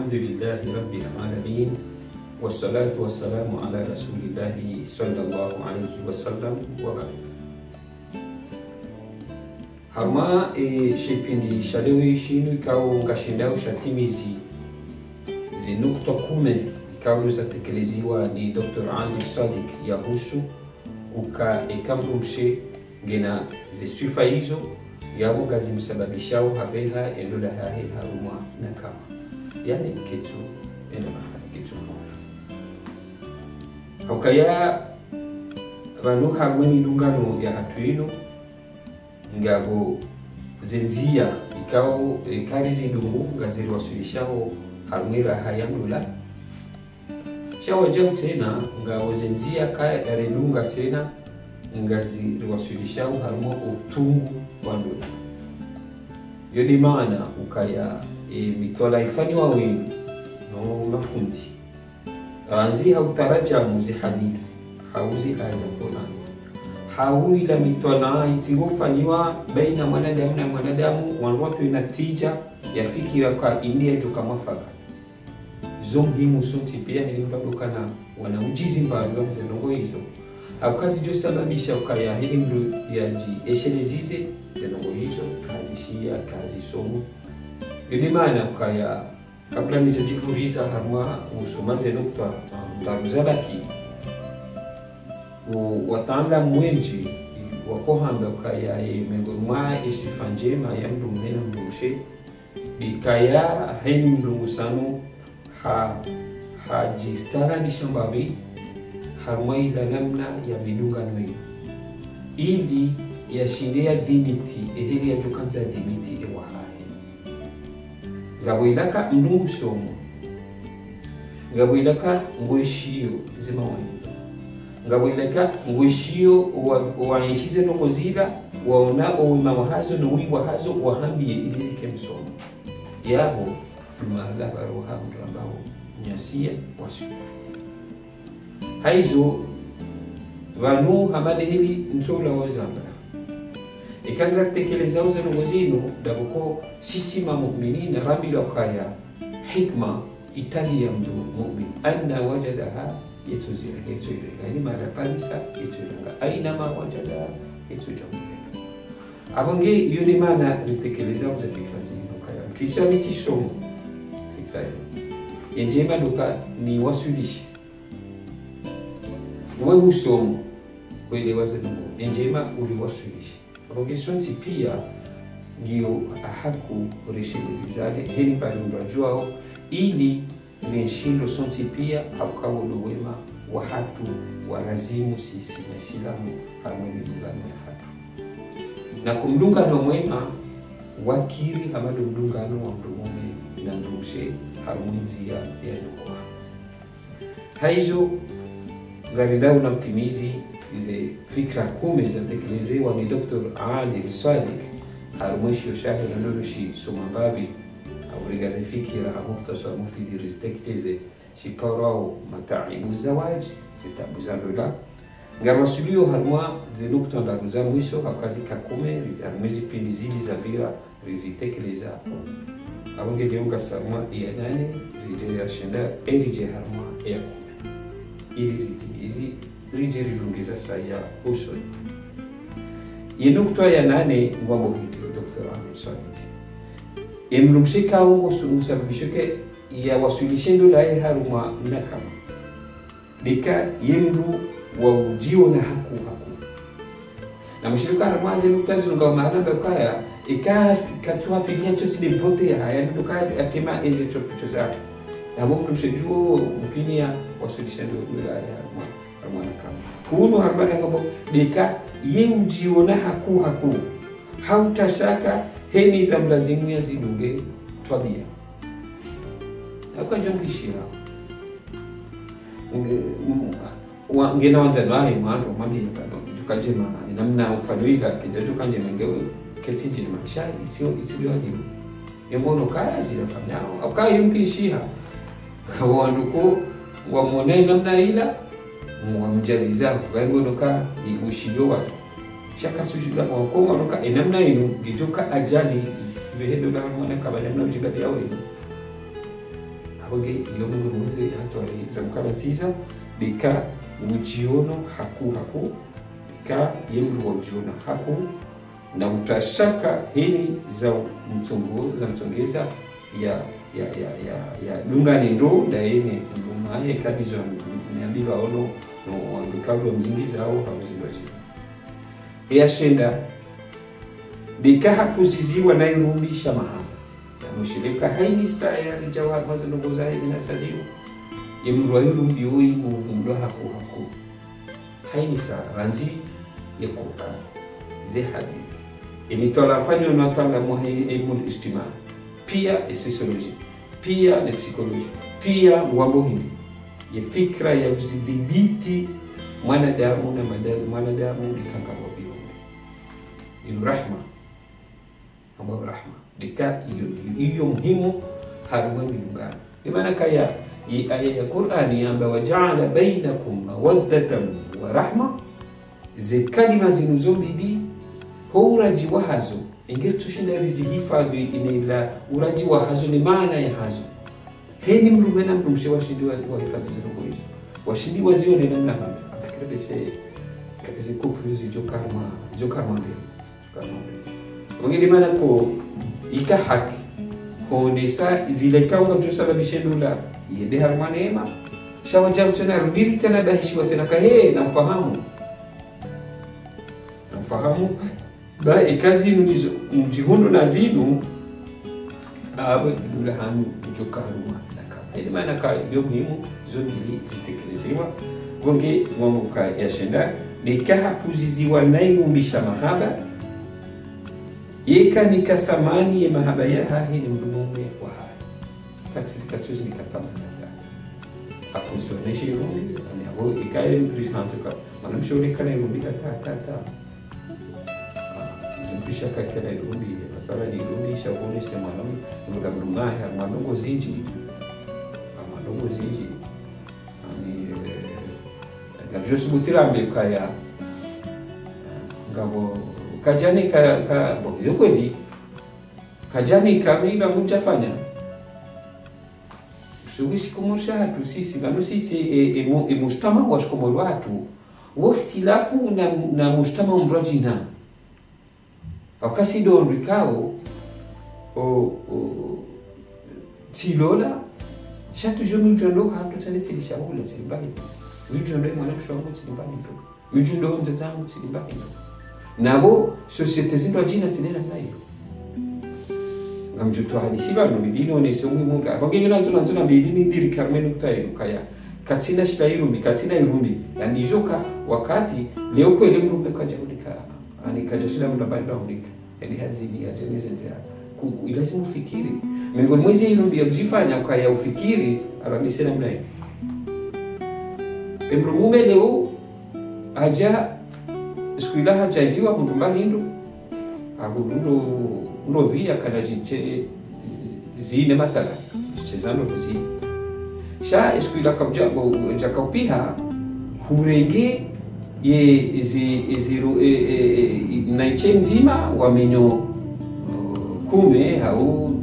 Alhamdulillahi Rabbil Alamin. Wassalatu wassalamu ala Rasulillahi sallallahu alayhi wasallam wa ba'd. Harma shipindi shalewi shinu ikawa ngashindao shatimizi zinukta 10 ikawa zatekeleziwa ni Dr. Ali Sadik yahusu ikamrumshe gena zisifa hizo yabo gazimsababishao habeha endola hahe haruma na kama yani kitu kitu haukaya vanu harmoni lungano ya hatuino ngabo zenzia ikao karizi dungu ngaziri wasulishao harmwira hayamula shawa jau tena ngabo zenzia ka relunga tena ngaziri wasulishao harmo utungu wandula yodi maana ukaya mitwala ifani wa wenu no mafundi ranzi hautarajamu zi hadithi hauzi haza konani haui la mitwala itingofanywa baina mwanadamu na mwanadamu wanwatu inatija ya fikira kwa india joka mafaka zombimu sonti pia nilimbadokana wana ujizi mbalo zenongo hizo akazi jo sababisha ukaya hili mdu yaji eshelezize zenongo hizo kazi shia kazi somo yoni maana ukaya kabla nitajifuriza harma usomaze nukta daruzalaki watanda mwenji wakohamba ukaya mengoruma isifa njema ya mdu mnena mdushe ikaya heni mdu musano hajistara ni shambabi harma ila namna ya midungano hiyo ili yashindea dhimiti eheli ya jukanza dhimiti ewahahe ngabwilaka mdungu somo ngabwilaka ngoishio zema wanyito ngabwilaka ngoishio wanyishize nongozila waona owima wahazo nuwiwa hazo wahambiye ilizike msomo yabo mahala baroha mdrambao nyasia wasu haizo vanu hamade hili nsola wazambara ikanga tekeleza uzanongozino dabuko sisi ma mu'minina rabbil wakaya hikma italia mdu mu'min anna wajadaha yetuzira yani mara panisa yetuzanga aina ma wajada yetujamira abonge yoni mana litekeleza uzafiklazi wakaya kisha mitishomo fikra yenjema duka ni wasulishi wewe usomo kweli wazanongo enjema uri wasulishi abongesonsi pia ndio ahaku reshelezizale heli palumba juao ili nishindo sonti pia hakukawo wema wa hatu walazimu sisi Waislamu harmoni mdungano ya hatu na kumdungano mwema wakiri hamadu mdungano wa mdumume na mdumshe harmonizia ya nukwa haizo garidau na mtimizi ize fikra 10 za tekelezewa ni Dr. Ali Sadik harumwisho shahid na lulushi sumambabi aurigaze fikira mukhtasar mufidi ristekeze shiparao mataibu zawaj zitabu za lola ngamasulio harmwa ze nukta ndaruza mwisho hakazi kakome harumwezi pindi zili za bira rizitekeleza abonge geunga sarma ya nane rije ya shenda erije harmwa ya ili ritimizi rijeri lungiza saya usoi yenukta ya nane ngwambo hidio Dr. Ali Sadik imrumshika ungo usababishoke ya wasulishendo la haruma nakama dika yemru wa ujio na haku na mshirika harmaze nukta zunga mahala bakaya ikatuha filia chotsi de pote ya haya nduka atema eze chopicho zake na mungu mshejuo mkini ya wasulishendo la haruma nakama huno harbana ngabo dika yenjiona haku hautashaka heni za mlazimu ya zidunge twabia akwa jomkishira ngena wanzano ahe mwana mwambia kano tukajema namna ufanuika kijajuka njema ngewe ketsi njema shari isio ndio yembono kaya zilafanyao akaya yomkishira kawanduko wamone namna ila mwamjaziza bangonoka igushiyo watu shaka sushida kwa koma noka enamna inu gijoka ajali behendo la mwana kabla namna ujigabi yawe aboge iyo mungu mweze hatwari za mukabatiza bika ujiono haku bika yemru wa ujiono haku na utashaka hini za mtongeza ya lungani ndo da yene lumaye kabizo niambiwa ono no wandukablo mzingiza au hauzilwaji yashenda bika hakuziziwa na irumbisha mahama yamushirika haini saa ya jawab mazunguza hizi na sadiwa yemruairu mbioi muvumdo haku haini saa ranzi ya kuka zehadi imitola fanyo na tanga muhai ilmu istima pia sociology pia na psychology pia mambo hindi ya fikra ya kudhibiti mwanadamu na mwanadamu litakalo viumbe inu rahma ambayo rahma dika hiyo muhimu haruma milungano maana kaya aya ya Qur'ani ambayo waja'ala bainakum mawaddatan wa rahma kalima zinuzobidi uraji wa hazo ingetushinda rizihifadhi inila uraji wa hazo ni maana ya hazo heni mrumena mrumshe washindi wa hifadhi zilizo hizo washindi wazione namna hapa afikira bese conclusion jokarma ngine maana ko ika haki honesa zile kaunga tusababishe dola yede harmanema shawaja mtana rudiri tena dahishi watena kahe na ufahamu ba ikazi ndizo mjihundo na zinu abo dula hanu jokarma nakama maana ka ndio muhimu zote zitekelezwa wonge mwamuka yashenda nikaha kuziziwa naiumbisha mahaba yeka nika thamani ya mahaba ya hahi ni mdumume wa hahi katuzi nika thamani afunsioneshi irumbi ani abo ikaye rihansika manamshuri kana irumbi ta kisha kakela irumbi matala ni irumbi shabuni semana muda mrumaha manongo zinji ani gajosu butirambe kaya ngabo kajani ka yokweli kajani kamiba mutafanya shugishi kumosha hatu sisi bano sisi mujtama washkomol watu wa ikhtilafu na mujtama mrajina wakasi do rikao tilola shatu jomu jondo hatu tane tilishaula tilibani wijondo mwana mshongo tilibani to wijondo mtazangu tilibani nabo societe zindo jina tinena nayo ngamjuto hadisi bano bidino ne somu munga bagenge nanzona bidini ndiri kamenu kutayo kaya katina shilairu katina irumbi yani joka wakati leo kwa ile mrumbe kaja kudika ani kaja shila mnabanda kudika yani hazini ya jeneza lazima ufikiri miongoni mwezi irumbi ya kujifanya kaya ufikiri arabisena mnayo emrumume leo aja sikuila hajaliwa mtumba hindu agudundo novia kana jinche zine matala chezano vizi sha sikuila kabja jakapiha hurege ye zero naiche mzima wamenyo kume au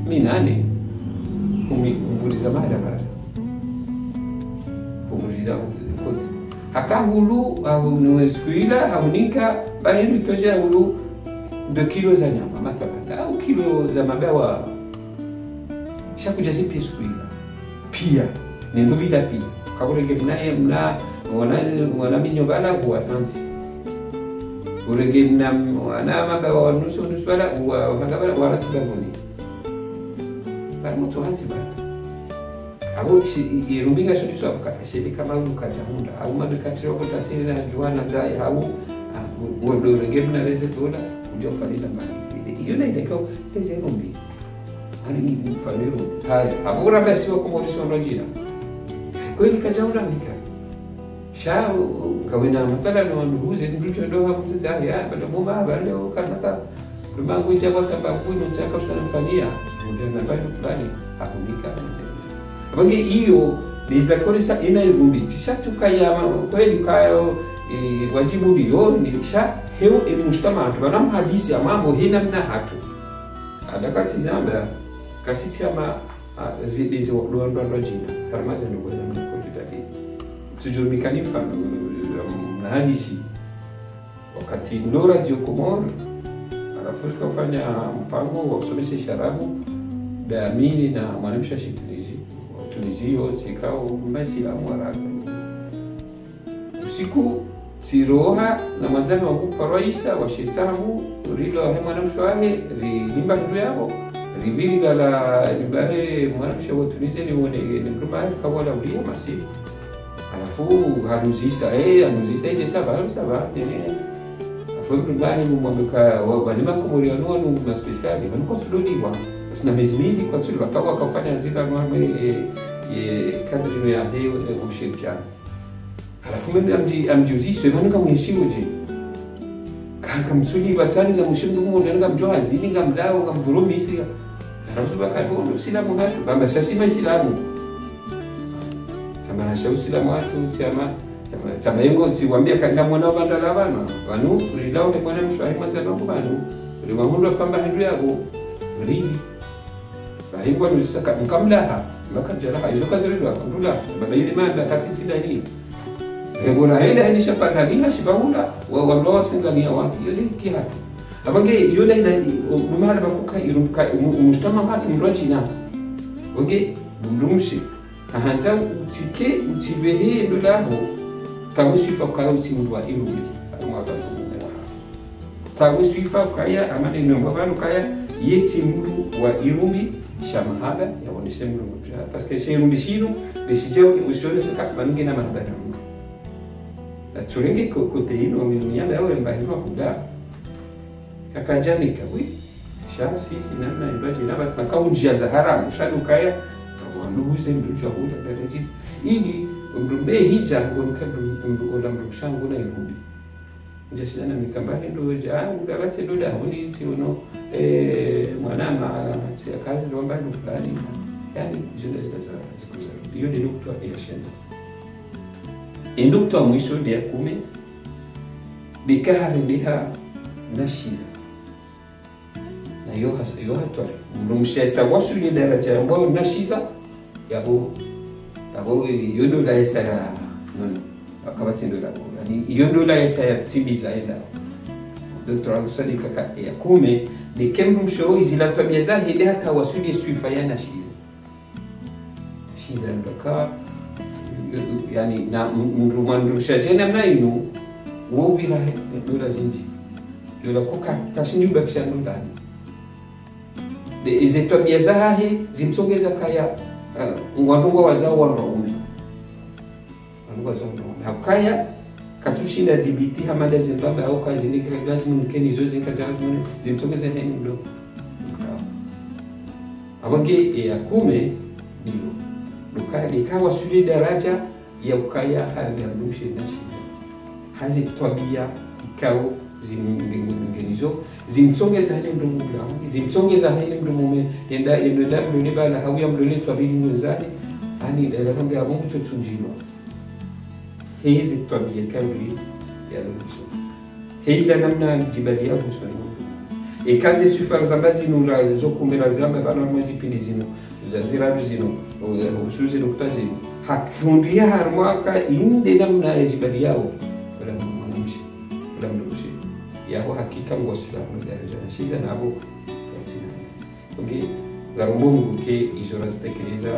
minane kumvuliza madabara kumvuliza hakahulu au nueskuila haunika bahindu toje hulu 2 kilo za nyama matala au kilo za mabewa shakuja zipi skuila pia ni nduvita pia kaburege mnaye wana minyobala kwa tansi urege na wana mabewa nusu wala wangabala waratiba vuni bali mtu hatiba abo irumbiga shudiswa shili kama ukajahunda au madukatiro kwa siri na juana dai au ngodo regena leze dola ujofalila mali hiyo na ilekao leze rumbi ani mfaliro haya abura basi wa komodisho rojina kweli kajahunda nika sha kawina mathala no nduze nducho ndo hapo tazari bado bomba bado kanaka rumangu ijaba kamba kuino chaka ushana mfanyia ndio na bado fulani hapo nika abange hiyo nizakora ina irumbi tishatuka ya kweli kayo wajibu biyo nilisha heo mujtama tubana hadisi ya mambo hina mna hatu adakati zamba kasiti ama zidi luando jina harmaza ni bwana mkojitaki tujurumikani mfano na hadithi wakati ndo Radio Comore alafu tukafanya mpango wa kusomesha sharabu Beamini na mwanamshashi Tunizio tikao mbasi la Mwarabu usiku siroha na mwanzani wangu paraisa wa shetamu rilo wa mwanamshahi limba hindu yao ribili gala libare mwanamsha wa Tunizia ni mrumari kawala ulia masiku alafu hanuzisa ije saba afu mrumari mwamika walima kumurianua na spesiali wanuko sulodiwa na mezimili kwa tsuli wakawa kafanya zila norme kadri ya leo ushirikiano halafu mimi amjuziswe manuka mheshimu je kaka msuli batani na mheshimu muone nga mjoa zini nga mdao nga mvurumisi halafu bakabono silamu hatu bamba sasima islamu sama shausilamu hatu sama yengo siwambia kanga mwana bandala bana wanu rilao ni mwana mshwahi mwanzano banu rimahundwa pamba hindu yabo rili bahingwa nusaka mkamlaha makajalaha izokazalwa kundula babayili manda kasiti dani hebona hela ni shapandania shibahula wa wamloa singania wangi yole kihatu abange yole numara bakuka irumka umustama hatu mrojina oge ndumshi ahanza utike utibehe ndolaho tagushifa kayo simwa irumi amwaga tagushifa kaya amane nombano kaya yeti muru wa irumi shamahaba ya wonise muru parce que chez irumi shino lesijao usjole saka maningena mahaba la turingi kote hino minyamba yao mbahirwa kuda kakanjanika wi sha sisi namna ibaje naba takaunjia za haramu shadu kaya wanduze mtucha huda dalejis ili mrumbe hija ngonika mshangu na irumi njashana mikambani ndo udabatse ndo dahoni tiono mwanama tiakali lomba ndo fulani yani jeunesse za zikuza hiyo ni nukta ya shenda nukta mwisho ya 10 bikaharindiha nashiza na yo hatwari mrumshesa wasuli daraja ambayo nashiza yabo yodo la yesa nono akabatendo la yani yodo la yesa ya tibiza enda Dr. Al-Sadi kaka ya 10 ni kemrum show izila tabia zahi ile hata wasuli suifayana shiza ndaka yani na mrumandusha jena mnainu wobira dola zinji yola kuka tashini bakisha ndani de izetwa biazahi zimsongeza kaya ngwandungwa wazao wa Rome hakaya katushinda dhibiti hamada zimbabwe au kazi ni lazima nikeni zote lazima zimsongeza heni mdogo abange ya 10 ndio dukani ikawa suli daraja ya ukaya hali ya mdumshi na shida hazi tabia ikao zimngenizo zimsongeza hali mdomo mlango zimsongeza hali mdomo yenda mdoni bala hawia mdoni twabili mwenzani ani dalanga ya Mungu tutunjima hizi tabia kamili ya mdumshi hila namna jibali yako swali kazi sifar zambazi nura zo kumera zamba bana mwezi pindi zino zazira zino usuzi nukta zino hakundia harmaka inde namna ya jibali yao wala mwanamshi yako hakika ngosila daraja na shiza nabo yatsina okay garumbungu ke izora zitekeleza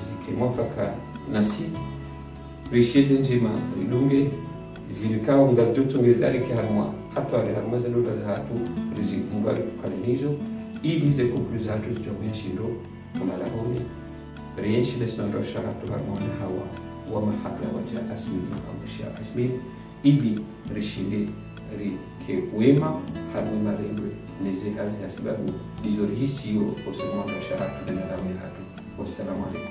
zike mwafaka nasi rishize njema ilunge zilikao ngazotongezari ke harmwa hata wale harmwa za ndoto za hatu rizikungari kalenizo ili ze concluza hatu zijabuya shindo kumalahoni rienshi lesna rosha hatu harmwa na hawa wa mahabla waja asmini amusha asmini ili rishinde ke wema harmwa marendwe neze hazi sababu dizori hisio kwa sababu rosha hatu na hatu. Wassalamu alaikum.